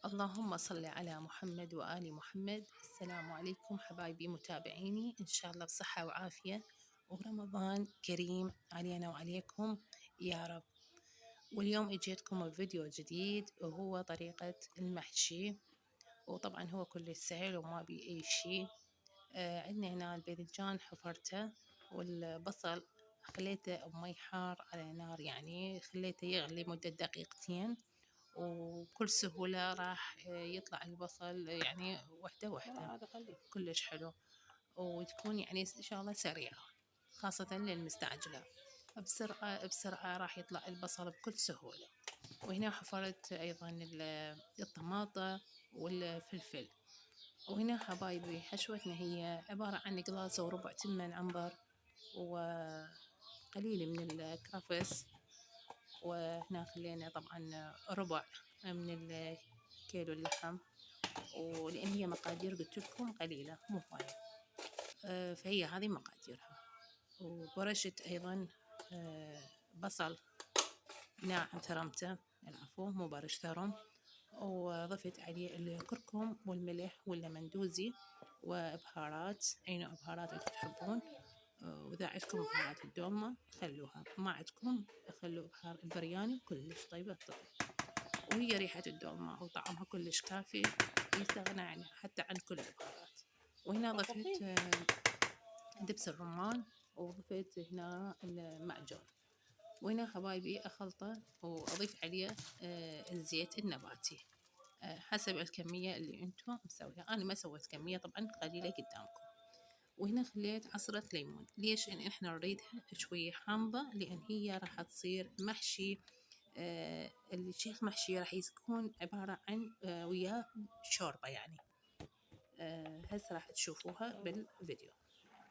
اللهم صل على محمد وآل محمد. السلام عليكم حبايبي متابعيني، إن شاء الله بصحة وعافية ورمضان كريم علينا وعليكم يا رب. واليوم اجيتكم بفيديو جديد وهو طريقة المحشي، وطبعا هو كلش سهل وما بي أي شي. عندنا هنا الباذنجان حفرته، والبصل خليته بمي حار على نار، يعني خليته يغلي مدة دقيقتين، وبكل سهولة راح يطلع البصل يعني وحدة وحدة كلش حلو، وتكون يعني إن شاء الله سريعة خاصة للمستعجلة. بسرعة راح يطلع البصل بكل سهولة. وهنا حفرت أيضا الطماطة والفلفل. وهنا حبايبي حشوتنا هي عبارة عن قلاصة وربع تمن عنبر وقليل من الكرفس. وهنا خلينا طبعا ربع من الكيلو اللحم، ولأن هي مقادير قلت لكم قليلة مو هواية، فهي هذه مقاديرها. وبرشت أيضا بصل ناعم ثرمته، العفو مو برش ثرم، وضفت عليه الكركم والملح واللمندوزي وبهارات، أي نوع بهارات أنتم تحبون. وإذا عندكم بهارات الدومة خلوها، ما عندكم خلوا بهار البرياني كلش طيبة الطعم. وهي ريحة الدومة وطعمها كلش كافي، يستغنى يعني حتى عن كل البهارات. وهنا ضفت دبس الرمان، وضفت هنا المعجون. وهنا حبايبي أخلطه وأضيف عليه الزيت النباتي حسب الكمية اللي انتم مسويها. أنا ما سويت كمية طبعا قليلة قدامكم. وهنا خليت عصرة ليمون. ليش؟ لأن احنا نريدها شوية حامضة، لأن هي راح تصير محشي. الشيخ محشي راح يكون عبارة عن وياه شوربة يعني. هسه راح تشوفوها بالفيديو.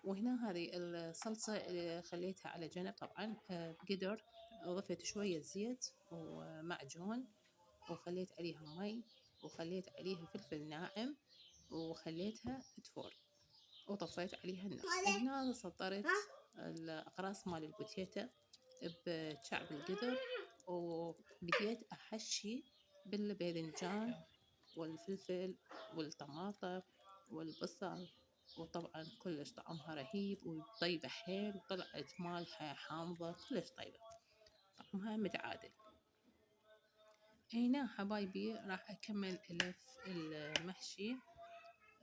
وهنا هذه الصلصة اللي خليتها على جنب طبعا بقدر. ضفت شوية زيت ومعجون، وخليت عليها مي، وخليت عليها فلفل ناعم، وخليتها تفور، وطفيت عليها النار. هنا سطرت الأقراص مال البوتيتا بشعب القدر، وبديت أحشي بالباذنجان والفلفل والطماطة والبصل. وطبعا كلش طعمها رهيب وطيبة حيل، وطلعت مالحة حامضة كلش طيبة، طعمها متعادل. هنا حبايبي راح أكمل ألف المحشي.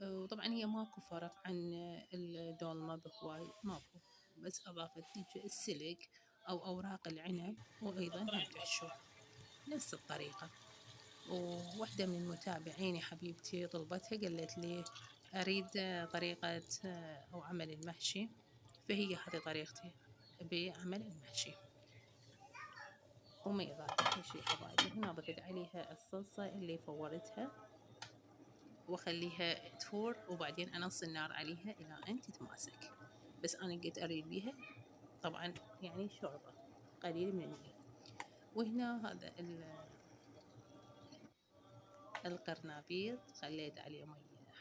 وطبعا هي ماكو فرق عن الدولمة بهواي، ماكو، بس أضافت السلق أو أوراق العنب، وأيضا هم تحشو نفس الطريقة. وواحدة من المتابعين حبيبتي طلبتها، قالت لي أريد طريقة أو عمل المحشي، فهي هذه طريقتي بعمل المحشي. وما يضاف أي شي حبايبي. هنا ضفت عليها الصلصة اللي فورتها، وأخليها تفور، وبعدين أنص النار عليها إلى أن تتماسك. بس أنا قلت أريد بيها طبعا يعني شوربة قليل من المي. وهنا هذا القرنبيط خليت عليه مي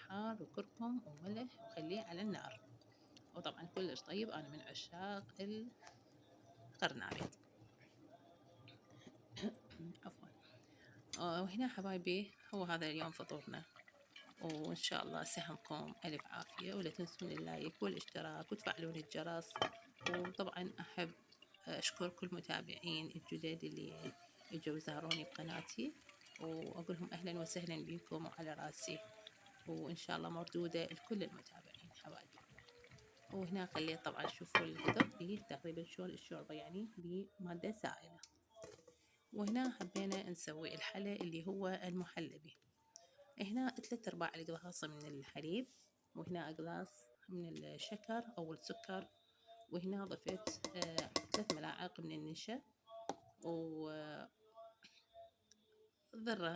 حار وكركم وملح، وخليه على النار. وطبعا كلش طيب، أنا من عشاق القرنبيط. عفوا. وهنا حبايبي هو هذا اليوم فطورنا، وإن شاء الله سهمكم ألف عافية، ولا تنسون اللايك والاشتراك وتفعلون الجرس. وطبعا أحب أشكر كل متابعين الجدد اللي اجوا زاروني بقناتي، وأقولهم أهلا وسهلا بكم وعلى راسي، وإن شاء الله مردودة لكل المتابعين حبايبي. وهنا خليت طبعا شوفوا القدر فيه تقريبا شلون الشوربة يعني بمادة سائلة. وهنا حبينا نسوي الحلا اللي هو المحلبي. هنا 3/4 القلاص من الحليب، وهنا أقلاص من الشكر أو السكر، وهنا ضفت 3 ملاعق من النشا، وذرة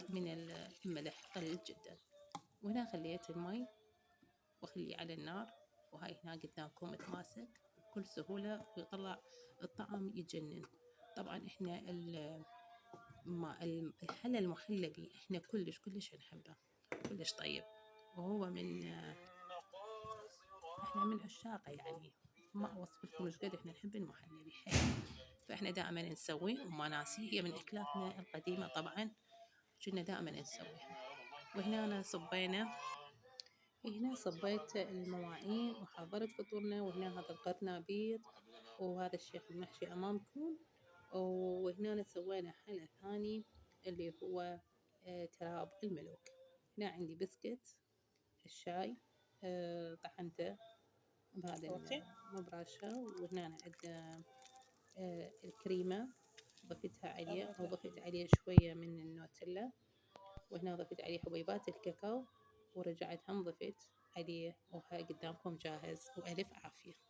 من الملح قليل جدا. وهنا خليت المي وخليه على النار، وهاي هنا قدامكم تماسك بكل سهولة، ويطلع الطعم يجنن. طبعا احنا الحلا المحلبي احنا كلش نحبه، كلش طيب، وهو احنا من عشاقه يعني. ما اوصف لكم ايش قد احنا نحب المحلبي حيل. فاحنا دائما نسوي، وما ناسي، هي من اكلاتنا القديمه طبعا، كنا دائما نسويها. وهنا أنا هنا صبيت المواعين وحضرت فطورنا، وهنا هذا القرنبيط وهذا الشيخ المحشي أمامكم. وهنا سوينا حلا ثاني اللي هو تراب الملوك. هنا عندي بسكت الشاي طحنته بهذا المبرشة، وهنا عندنا الكريمة ضفتها عليه أو ضفت عليه شوية من النوتيلا، وهنا ضفت عليه حبيبات الكاكاو ورجعت هم ضفت عليه، وهاي قدامكم جاهز وألف عافية.